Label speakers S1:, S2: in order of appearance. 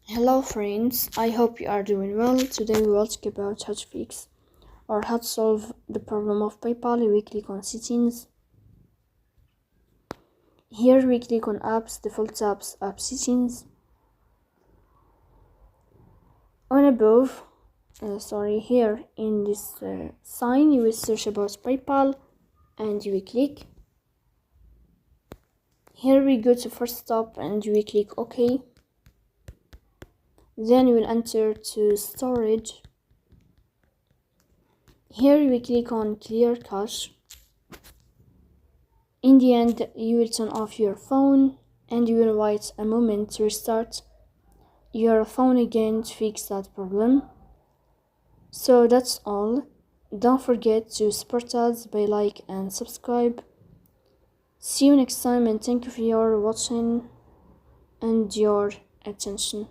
S1: Hello friends, I hope you are doing well. Today we will talk about how to fix or how to solve the problem of PayPal. We click on settings. Here we click on apps, default apps, app settings. On above, here in this sign you will search about PayPal and you will click. Here we go to first stop and you will click OK. Then you will enter to storage. Here we click on clear cache. In the end, you will turn off your phone and you will wait a moment to restart your phone again to fix that problem. So that's all. Don't forget to support us by like and subscribe. See you next time and thank you for your watching and your attention.